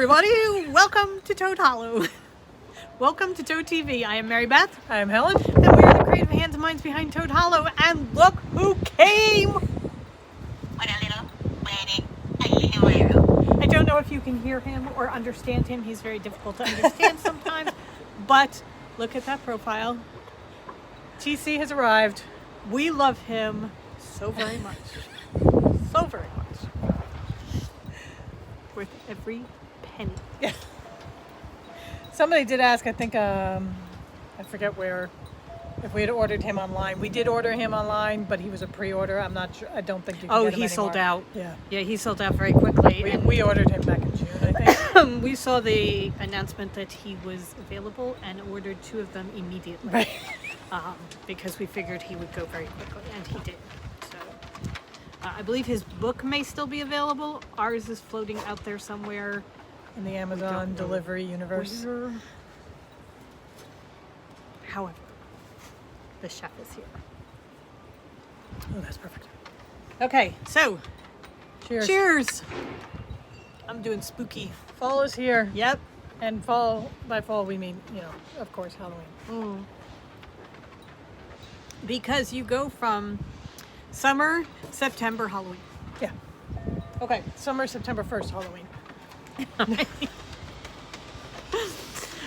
everybody. Welcome to Toad Hollow. Welcome to Toad TV. I am Mary Beth. I am Helen. And we are the creative hands and minds behind Toad Hollow. And look who came! What a little wedding. I don't know if you can hear him or understand him. He's very difficult to understand sometimes. But look at that profile. TC has arrived. We love him so very much. So very much. Worth every penny. Yeah. Somebody did ask, I think, I forget where, if we had ordered him online. We did order him online, but he was a pre-order. I'm not sure. I don't think you can get him he sold anymore. out. Yeah. Yeah, he sold out very quickly. We ordered him back in June, I think. We saw the announcement that he was available and ordered 2 of them immediately. Right. Because we figured he would go very quickly, and he did. So I believe his book may still be available. Ours is floating out there somewhere. In the Amazon delivery universe. However, the chef is here. Oh, that's perfect. Okay, so Cheers. cheers. I'm doing spooky. Fall is here. Yep. And by fall we mean, of course, Halloween. Because you go from summer, September, Halloween. Yeah. Okay, summer, September 1st, Halloween.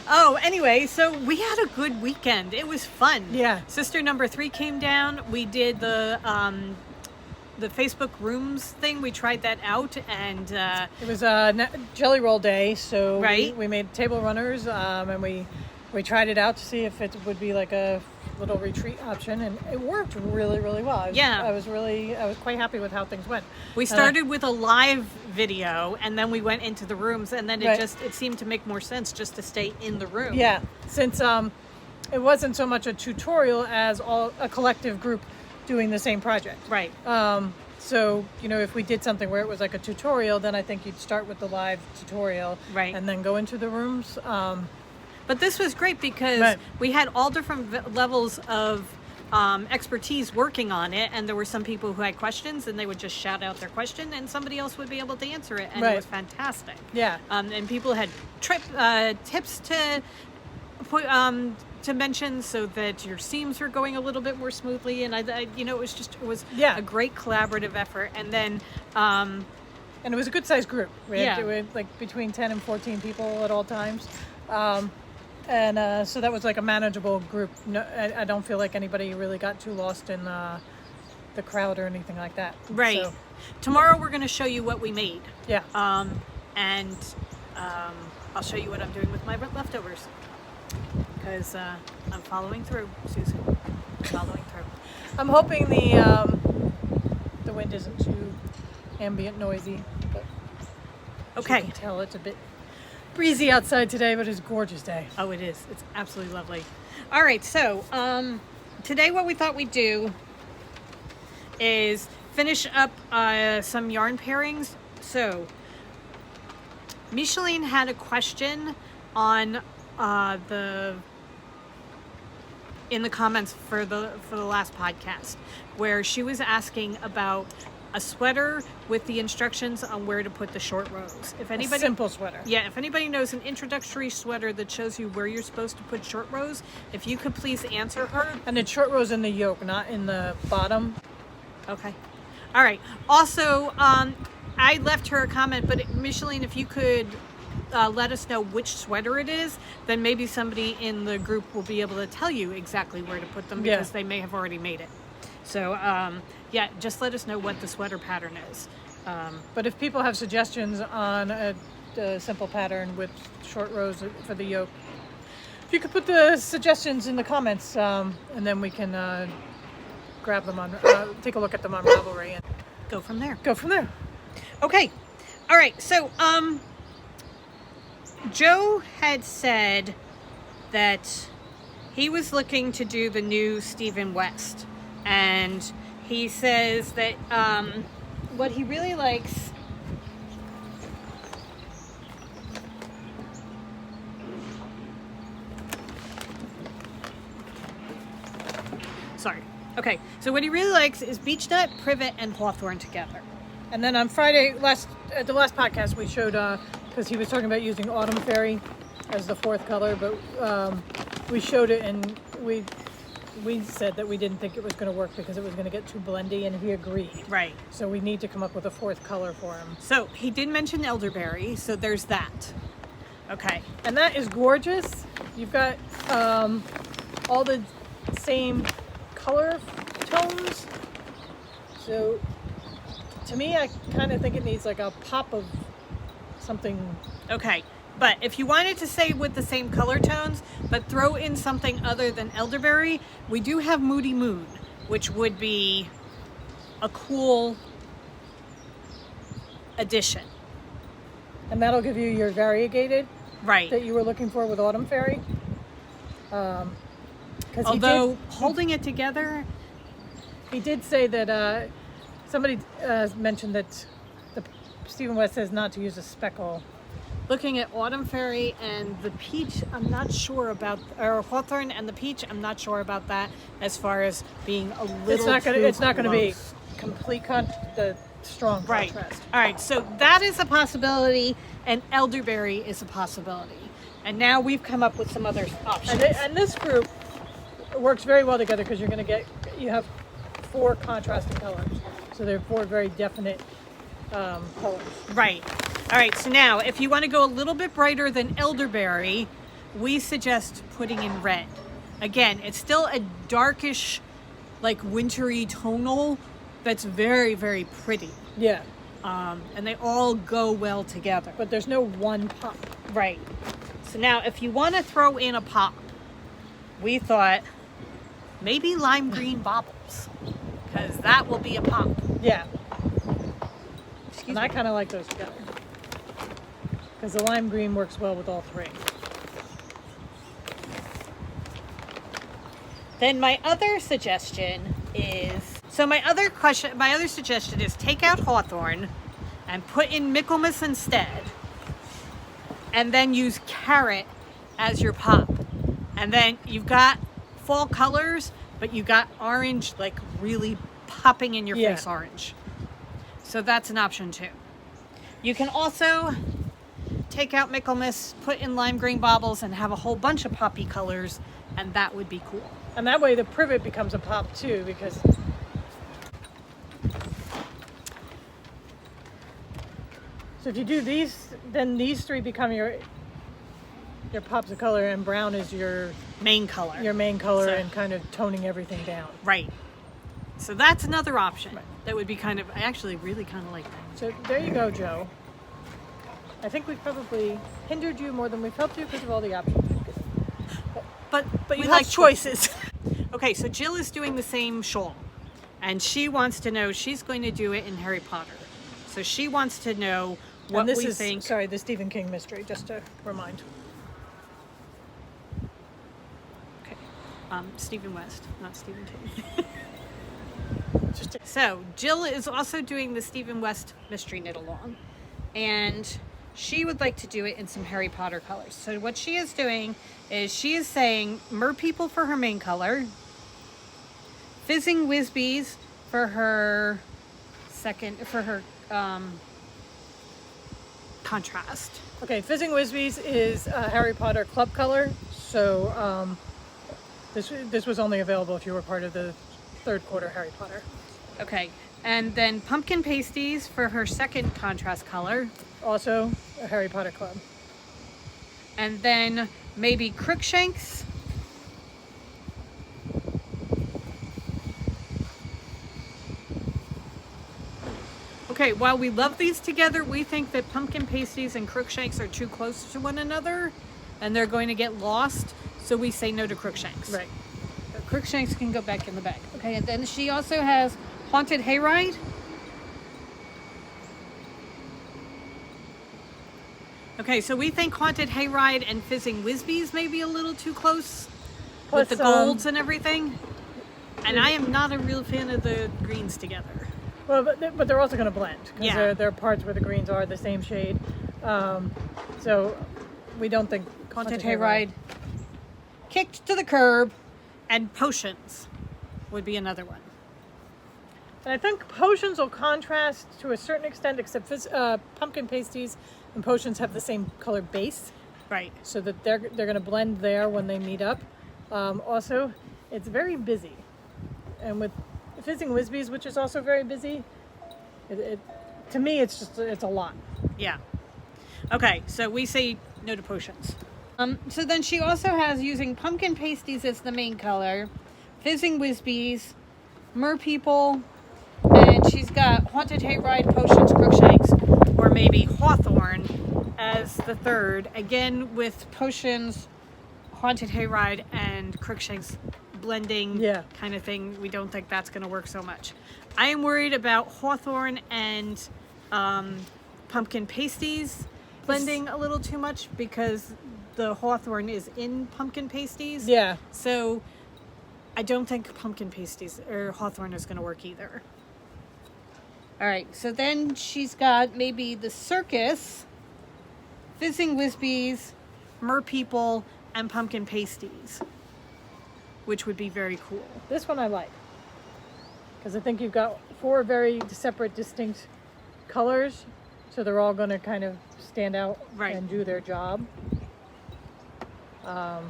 Oh, anyway, so we had a good weekend. It was fun. Yeah. Sister number 3 came down. We did the Facebook rooms thing. We tried that out, and It was Jelly Roll Day, so Right. we made table runners, and we tried it out to see if it would be like a little retreat option, and it worked really, really well. I was quite happy with how things went. we started with a live video, and then we went into the rooms, and then Right. it seemed to make more sense just to stay in the room. Yeah, since it wasn't so much a tutorial as a collective group doing the same project. Right. So, if we did something where it was like a tutorial, then I think you'd start with the live tutorial, Right. and then go into the rooms. But this was great because Right. we had all different levels of expertise working on it, and there were some people who had questions, and they would just shout out their question, and somebody else would be able to answer it, and Right. it was fantastic. Yeah. And people had tips to put to mention so that your seams were going a little bit more smoothly, and it was Yeah. a great collaborative effort. And then And it was a good sized group. We had like between 10 and 14 people at all times. So that was like a manageable group. No, I don't feel like anybody really got too lost in the crowd or anything like that. right. So, Tomorrow we're going to show you what we made. yeah. And I'll show you what I'm doing with my leftovers, because I'm following through, Susan. Following through. I'm hoping the wind isn't too ambient noisy. But as Okay. you can tell it's a bit breezy outside today, but it's a gorgeous day. Oh, it is. It's absolutely lovely. All right, so today what we thought we'd do is finish up some yarn pairings. So Micheline had a question on in the comments for the last podcast, where she was asking about a sweater with the instructions on where to put the short rows. If anybody, A simple sweater. yeah, if anybody knows an introductory sweater that shows you where you're supposed to put short rows, if you could please answer her. And the short rows in the yoke, not in the bottom. Okay. All right. Also, I left her a comment, but Micheline, if you could let us know which sweater it is, then maybe somebody in the group will be able to tell you exactly where to put them, because they may have already made it. So, yeah, just let us know what the sweater pattern is. But if people have suggestions on a simple pattern with short rows for the yoke, if you could put the suggestions in the comments, and then we can grab them take a look at them on Ravelry and Go from there. go from there. Okay. All right. So, Joe had said that he was looking to do the new Stephen West, and he says that what he really likes Okay, so what he really likes is beech nut, privet, and hawthorn together. And then on Friday, the last podcast, we showed because he was talking about using Autumn Fairy as the fourth color, but we showed it and we said that we didn't think it was going to work because it was going to get too blendy, and he agreed. Right. So we need to come up with a fourth color for him. So he did mention elderberry, so there's that. Okay. And that is gorgeous. You've got all the same color tones. So to me, I kind of think it needs like a pop of something. Okay. But if you wanted to say with the same color tones, but throw in something other than elderberry, we do have Moody Moon, which would be a cool addition. And that'll give you your variegated Right. that you were looking for with Autumn Fairy. Although holding it together, he did say that somebody mentioned that Stephen West says not to use a speckle. looking at Autumn Fairy and the peach, I'm not sure about, or Hawthorn and the peach, I'm not sure about that as far as being a little It's not going to be close. complete the strong Right. contrast. All right, so that is a possibility, and elderberry is a possibility. And now we've come up with some other options. And this group works very well together because you have 4 contrasting colors. So they're 4 very definite colors. Right. All right, so now if you want to go a little bit brighter than elderberry, we suggest putting in red. Again, it's still a darkish, like wintry tonal that's very, very pretty. Yeah, And they all go well together. but there's no one pop. Right. So now if you want to throw in a pop, we thought maybe lime green baubles, because that will be a pop. Yeah, Excuse and me. I kind of like those together because the lime green works well with all 3. Then my other suggestion is, my other suggestion is take out Hawthorn and put in Michaelmas instead, and then use carrot as your pop. And then you've got fall colors, but you got orange, like really popping in your Yeah. face orange. So that's an option too. You can also take out Michaelmas, put in lime green baubles, and have a whole bunch of poppy colors, and that would be cool. And that way the privet becomes a pop too, because so if you do these, then these 3 become your pops of color, and brown is your Main color. main color So- and kind of toning everything down. Right. So that's another option. Right. That would be I actually really kind of like that. So there you go, Joe. I think we've probably hindered you more than we've helped you because of all the options. But But we you like have choices. Okay, so Jill is doing the same shawl, and she wants to know, she's going to do it in Harry Potter. So she wants to know what And this we is, think. sorry, the Stephen King mystery, just to remind. Okay. Stephen West, not Stephen King. Just to, So Jill is also doing the Stephen West mystery knit along, and she would like to do it in some Harry Potter colors. So what she is doing is she is saying Merpeople for her main color, Fizzing Whizbees for her contrast. okay, Fizzing Whizbees is a Harry Potter club color, so this was only available if you were part of the 3rd quarter Harry Potter. Okay, and then Pumpkin Pasties for her second contrast color, Also a Harry Potter club. and then maybe Crookshanks. Okay, while we love these together, we think that Pumpkin Pasties and Crookshanks are too close to one another and they're going to get lost, so we say no to Crookshanks. Right. Crookshanks can go back in the bag. Okay, and then she also has Haunted Hayride. Okay, so we think Haunted Hayride and Fizzing Whizbees may be a little too close Plus, with the golds and everything. And I am not a real fan of the greens together. Well, but they're also going to blend because Yeah. there are parts where the greens are the same shade. So we don't think Haunted Hayride, Kicked to the Curb, and Potions would be another one. And I think potions will contrast to a certain extent, except Pumpkin Pasties and Potions have the same color base, Right. so that they're going to blend there when they meet up. Also, it's very busy, and with Fizzing Whizbees, which is also very busy, to me it's a lot. Yeah. Okay, so we say no to Potions. So then she also has using Pumpkin Pasties as the main color, Fizzing Whizbees, Merpeople, and she's got Haunted Hayride, Potions, Crookshanks, or maybe Hawthorne as the third. Again, with Potions, Haunted Hayride, and Crookshanks blending kind of thing, we don't think that's going to work so much. I am worried about Hawthorne and Pumpkin Pasties blending a little too much because the Hawthorne is in Pumpkin Pasties. Yeah. So I don't think Pumpkin Pasties or Hawthorne is going to work either. All right, so then she's got maybe the Circus, Fizzing Whizbees, Merpeople, and Pumpkin Pasties, which would be very cool. This one I like, because I think you've got 4 very separate, distinct colors, so they're all going to kind of stand out and do their job. Okay.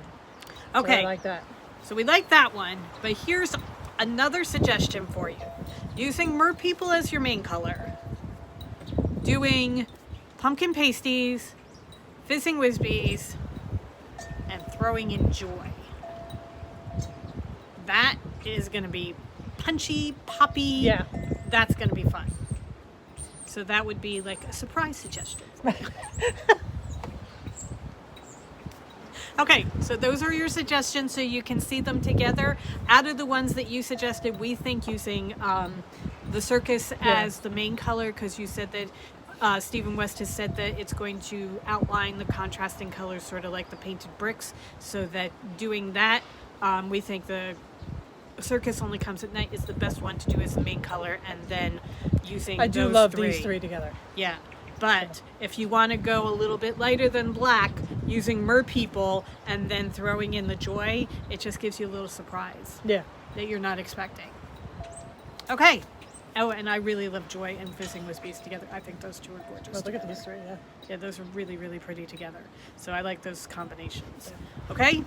So I like that. So we like that one, but here's another suggestion for you. Using Merpeople as your main color. Doing Pumpkin Pasties, Fizzing Whizbees, and throwing in Joy. That is going to be punchy, poppy. Yeah. That's going to be fun. So that would be like a surprise suggestion for you. Okay, so those are your suggestions so you can see them together. Out of the ones that you suggested, we think using the Circus as the main color, because you said that Stephen West has said that it's going to outline the contrasting colors sort of like the painted bricks, so that doing that, we think the Circus Only Comes at Night is the best one to do as the main color, and then using I do those love three. these 3 together. Yeah. But if you want to go a little bit lighter than black, using Merpeople and then throwing in the Joy, it just gives you a little surprise that you're not expecting. Okay. Oh, and I really love Joy and Fizzing Whizbees together. I think those 2 are gorgeous. Oh, look at these 3, Yeah, those are really, really pretty together. So I like those combinations. Okay?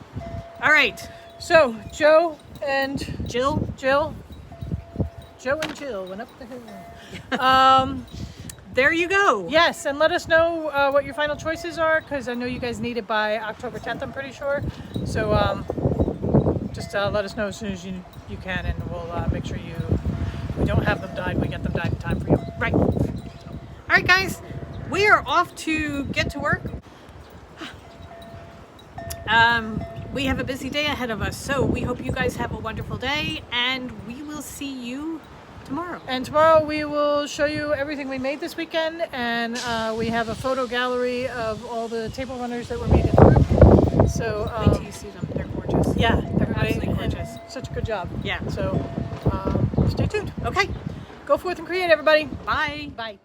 All right. So, Joe and Jill Joe and Jill went up the hill. There you go. Yes, and let us know what your final choices are, because I know you guys need it by October 10th, I'm pretty sure. So just let us know as soon as you can, and we'll make sure we don't have them dyed, we get them dyed in time for you. Right. All right, guys, we are off to get to work. We have a busy day ahead of us, so we hope you guys have a wonderful day, and we will see you tomorrow. And tomorrow we will show you everything we made this weekend, and we have a photo gallery of all the table runners that were made in the group. So Wait till you see them. They're gorgeous. yeah, They're absolutely gorgeous. Such a good job. Yeah. So stay tuned. Okay. Go forth and create, everybody. Bye. Bye.